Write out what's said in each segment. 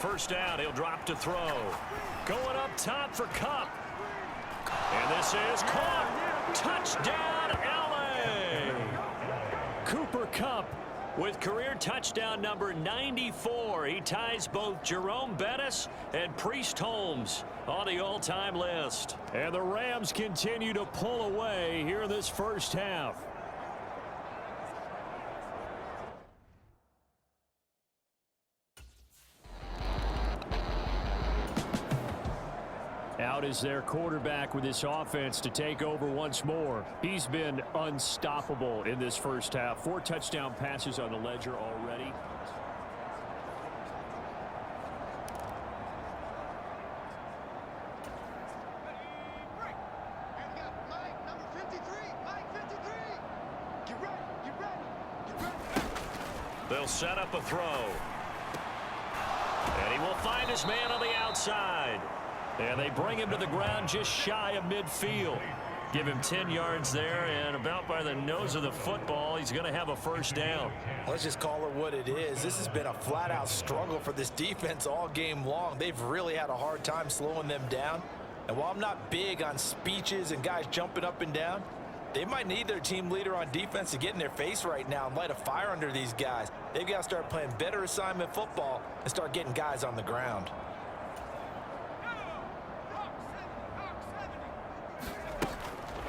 first down, he'll drop to throw. Going up top for Kupp. And this is caught. Touchdown, L.A. Cooper Kupp with career touchdown number 94. He ties both Jerome Bettis and Priest Holmes on the all-time list. And the Rams continue to pull away here in this first half. Out is their quarterback with this offense to take over once more. He's been unstoppable in this first half. 4 touchdown passes on the ledger already. They'll set up a throw. And he will find his man on the outside. And they bring him to the ground just shy of midfield. Give him 10 yards there, and about by the nose of the football, he's going to have a first down. Let's just call it what it is. This has been a flat-out struggle for this defense all game long. They've really had a hard time slowing them down. And while I'm not big on speeches and guys jumping up and down, they might need their team leader on defense to get in their face right now and light a fire under these guys. They've got to start playing better assignment football and start getting guys on the ground.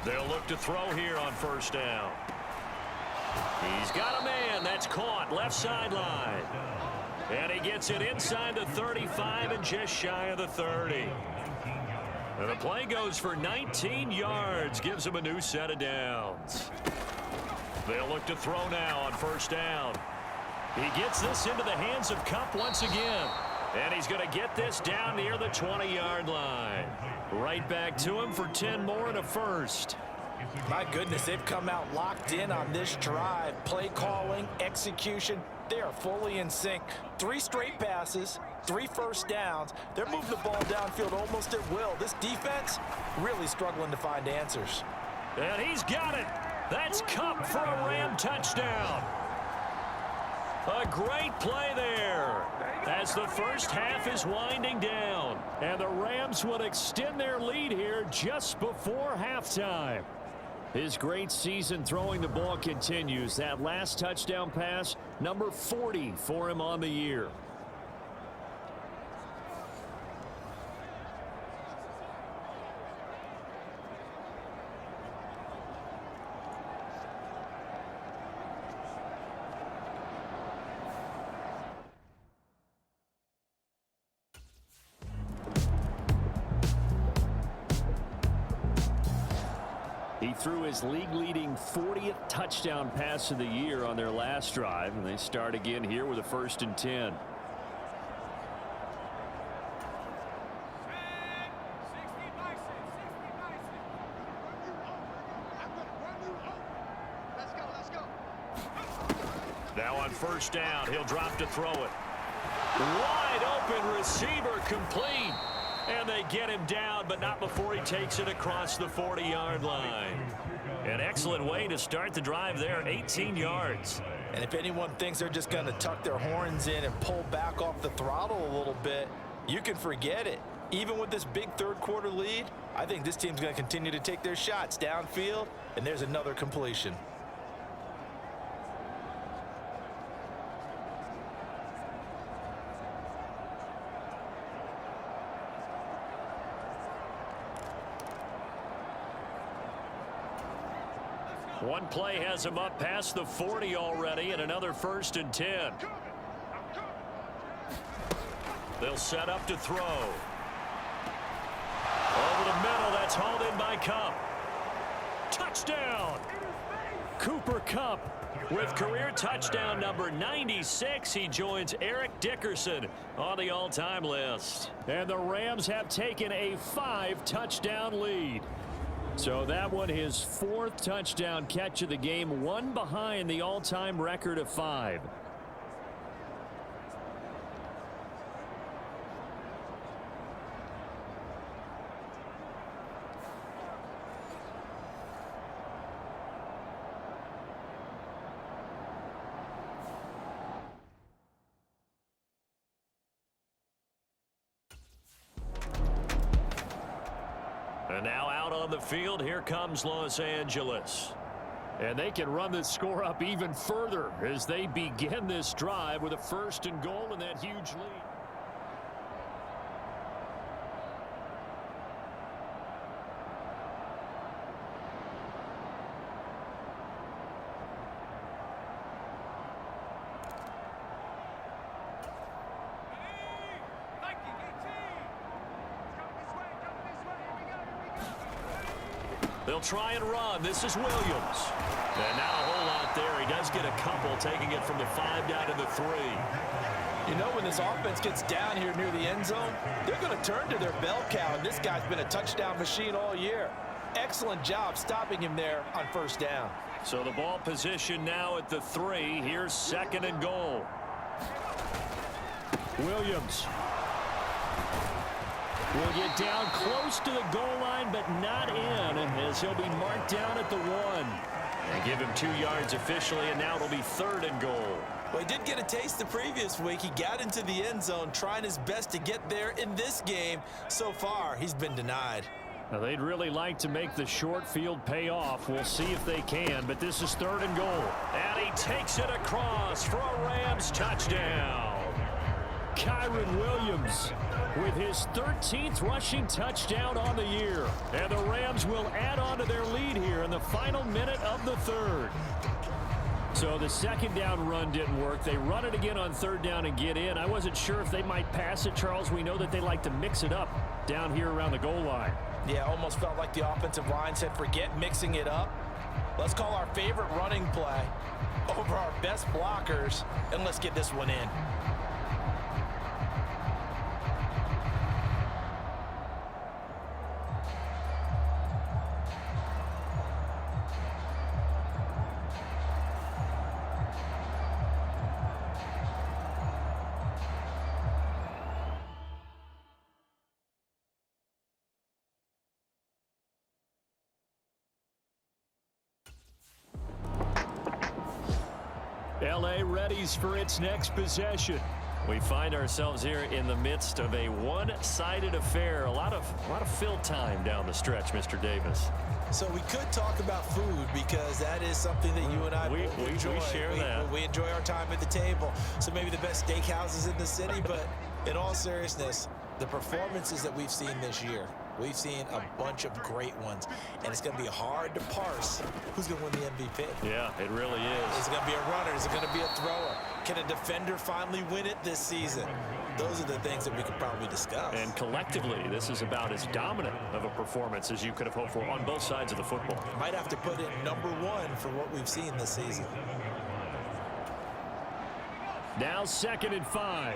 They'll look to throw here on first down. He's got a man. That's caught left sideline. And he gets it inside the 35 and just shy of the 30. And the play goes for 19 yards. Gives him a new set of downs. They'll look to throw now on first down. He gets this into the hands of Kupp once again. And he's going to get this down near the 20-yard line. Right back to him for 10 more and a first. My goodness, they've come out locked in on this drive. Play calling, execution, they are fully in sync. 3 straight passes, 3 first downs. They're moving the ball downfield almost at will. This defense really struggling to find answers. And he's got it. That's Kupp for a Ram touchdown. A great play there as the first half is winding down. And the Rams would extend their lead here just before halftime. His great season throwing the ball continues. That last touchdown pass, number 40 for him on the year. He threw his league-leading 40th touchdown pass of the year on their last drive, and they start again here with a 1st and 10. Now on first down, he'll drop to throw it. Wide open receiver complete. And they get him down, but not before he takes it across the 40-yard line. An excellent way to start the drive there, 18 yards. And if anyone thinks they're just going to tuck their horns in and pull back off the throttle a little bit, you can forget it. Even with this big third-quarter lead, I think this team's going to continue to take their shots downfield, and there's another completion. One play has him up past the 40 already, and another 1st and 10. They'll set up to throw. Over the middle, that's hauled in by Kupp. Touchdown! Cooper Kupp with career touchdown number 96. He joins Eric Dickerson on the all-time list. And the Rams have taken a 5-touchdown lead. So that one, his 4th touchdown catch of the game, one behind the all-time record of 5. And now out on the field, here comes Los Angeles. And they can run this score up even further as they begin this drive with a 1st and goal and that huge lead. They'll try and run. This is Williams. And not a whole lot there. He does get a couple, taking it from the 5 down to the 3. You know, when this offense gets down here near the end zone, they're going to turn to their bell cow, and this guy's been a touchdown machine all year. Excellent job stopping him there on 1st down. So the ball position now at the 3. Here's 2nd and goal. Williams will get down close to the goal line, but not in, as he'll be marked down at the 1. And give him 2 yards officially, and now it'll be 3rd and goal. Well, he did get a taste the previous week. He got into the end zone, trying his best to get there in this game. So far, he's been denied. Now, they'd really like to make the short field pay off. We'll see if they can, but this is 3rd and goal. And he takes it across for a Rams touchdown. Kyron Williams with his 13th rushing touchdown on the year. And the Rams will add on to their lead here in the final minute of the 3rd. So the 2nd down run didn't work. They run it again on 3rd down and get in. I wasn't sure if they might pass it, Charles. We know that they like to mix it up down here around the goal line. Yeah, almost felt like the offensive line said, forget mixing it up. Let's call our favorite running play over our best blockers, and let's get this one in. LA readies for its next possession. We find ourselves here in the midst of a one-sided affair. A lot of fill time down the stretch, Mr. Davis. So we could talk about food because that is something that you and I enjoy. We share that. We enjoy our time at the table. So maybe the best steakhouses in the city, but in all seriousness, the performances that we've seen this year, we've seen a bunch of great ones, and it's going to be hard to parse who's going to win the MVP. Yeah, it really is. Is it going to be a runner? Is it going to be a thrower? Can a defender finally win it this season? Those are the things that we could probably discuss. And collectively, this is about as dominant of a performance as you could have hoped for on both sides of the football. Might have to put it #1 for what we've seen this season. Now 2nd and 5.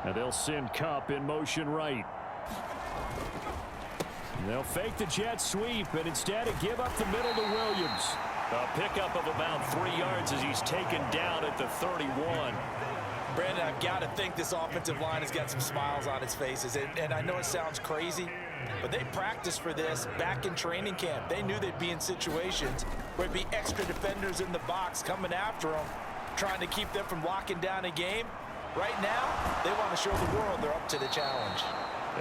And they'll send Kupp in motion right. And they'll fake the jet sweep, and instead give up the middle to Williams. A pickup of about 3 yards as he's taken down at the 31. Brandon, I've got to think this offensive line has got some smiles on its faces. And I know it sounds crazy, but they practiced for this back in training camp. They knew they'd be in situations where there'd be extra defenders in the box coming after them, trying to keep them from locking down a game. Right now, they want to show the world they're up to the challenge.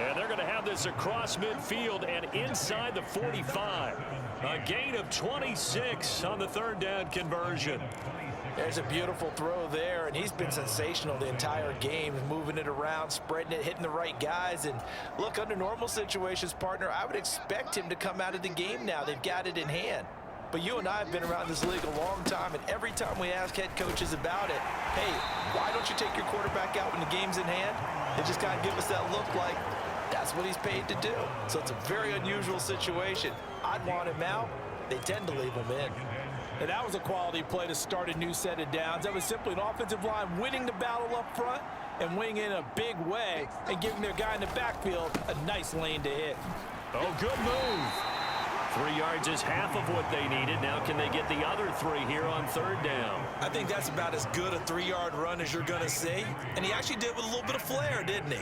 And they're going to have this across midfield and inside the 45. A gain of 26 on the 3rd down conversion. There's a beautiful throw there, and he's been sensational the entire game, moving it around, spreading it, hitting the right guys. And look, under normal situations, partner, I would expect him to come out of the game now. They've got it in hand. But you and I have been around this league a long time, and every time we ask head coaches about it, hey, why don't you take your quarterback out when the game's in hand? They just kind of give us that look like that's what he's paid to do. So it's a very unusual situation. I'd want him out. They tend to leave him in. And that was a quality play to start a new set of downs. That was simply an offensive line winning the battle up front and winning in a big way and giving their guy in the backfield a nice lane to hit. Oh, good move. 3 yards is half of what they needed. Now can they get the other 3 here on 3rd down? I think that's about as good a 3-yard run as you're going to see. And he actually did with a little bit of flair, didn't he?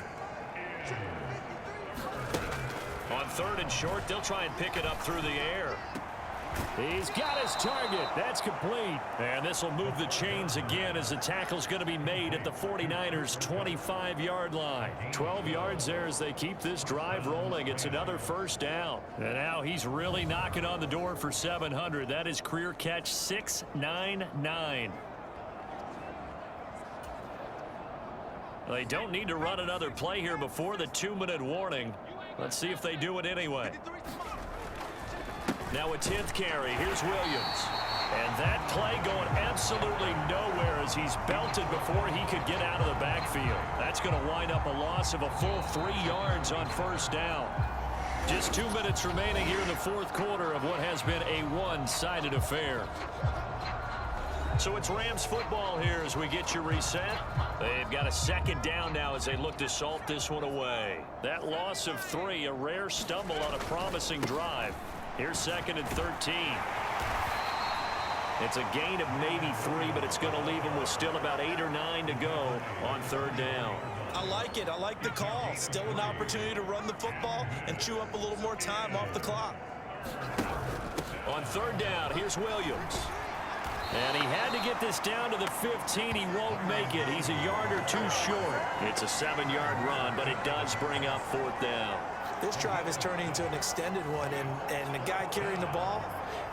On 3rd and short, they'll try and pick it up through the air. He's got his target. That's complete. And this will move the chains again as the tackle's going to be made at the 49ers' 25-yard line. 12 yards there as they keep this drive rolling. It's another first down. And now he's really knocking on the door for 700. That is career catch 699. They don't need to run another play here before the 2-minute warning. Let's see if they do it anyway. Now a 10th carry. Here's Williams. And that play going absolutely nowhere as he's belted before he could get out of the backfield. That's going to wind up a loss of a full 3 yards on first down. Just 2 minutes remaining here in the fourth quarter of what has been a one-sided affair. So it's Rams football here as we get you reset. They've got a second down now as they look to salt this one away. That loss of 3, a rare stumble on a promising drive. Here's 2nd and 13. It's a gain of maybe 3, but it's going to leave them with still about 8 or 9 to go on third down. I like it. I like the call. Still an opportunity to run the football and chew up a little more time off the clock. On third down, here's Williams. And he had to get this down to the 15. He won't make it. He's a yard or 2 short. It's a 7-yard run, but it does bring up fourth down. This drive is turning into an extended one, and the guy carrying the ball,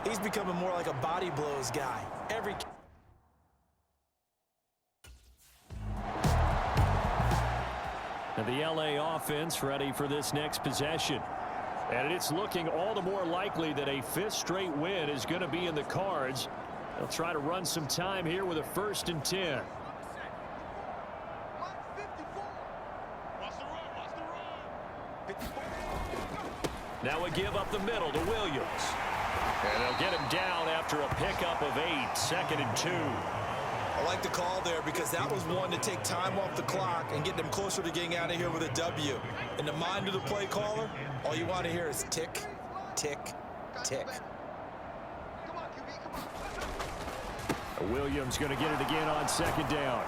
he's becoming more like a body blows guy. And the LA offense ready for this next possession. And it's looking all the more likely that a 5th straight win is going to be in the cards. They'll try to run some time here with a 1st and 10. Now a give up the middle to Williams. And they'll get him down after a pickup of 8. 2nd and 2. I like the call there because that was one to take time off the clock and get them closer to getting out of here with a W. In the mind of the play caller, all you want to hear is tick, tick, tick. Williams going to get it again on 2nd down.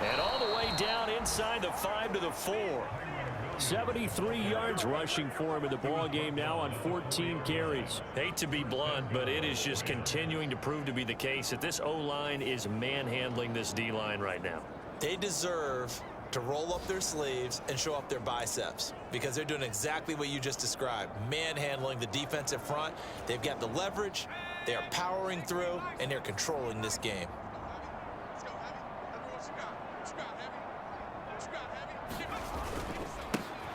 And all the way down inside the 5 to the 4. 73 yards rushing for him in the ball game now on 14 carries. Hate to be blunt, but it is just continuing to prove to be the case that this O-line is manhandling this D-line right now. They deserve to roll up their sleeves and show up their biceps because they're doing exactly what you just described, manhandling the defensive front. They've got the leverage, they are powering through, and they're controlling this game.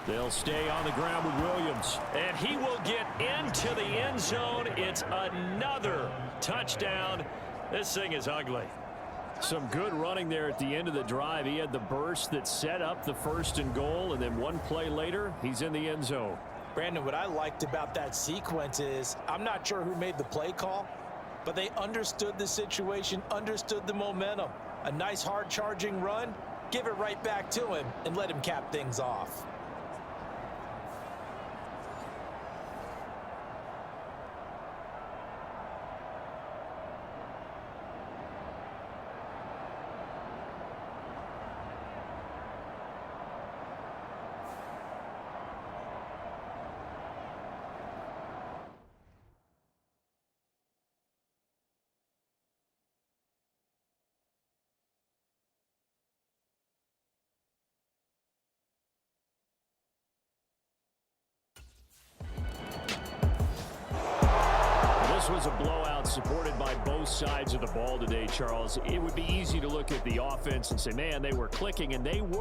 They'll stay on the ground with Williams. And he will get into the end zone. It's another touchdown. This thing is ugly. Some good running there at the end of the drive. He had the burst that set up the 1st and goal, and then one play later, he's in the end zone. Brandon, what I liked about that sequence is I'm not sure who made the play call, but they understood the situation, understood the momentum. A nice hard-charging run, give it right back to him, and let him cap things off. This was a blowout supported by both sides of the ball today, Charles. It would be easy to look at the offense and say, man, they were clicking, and they were.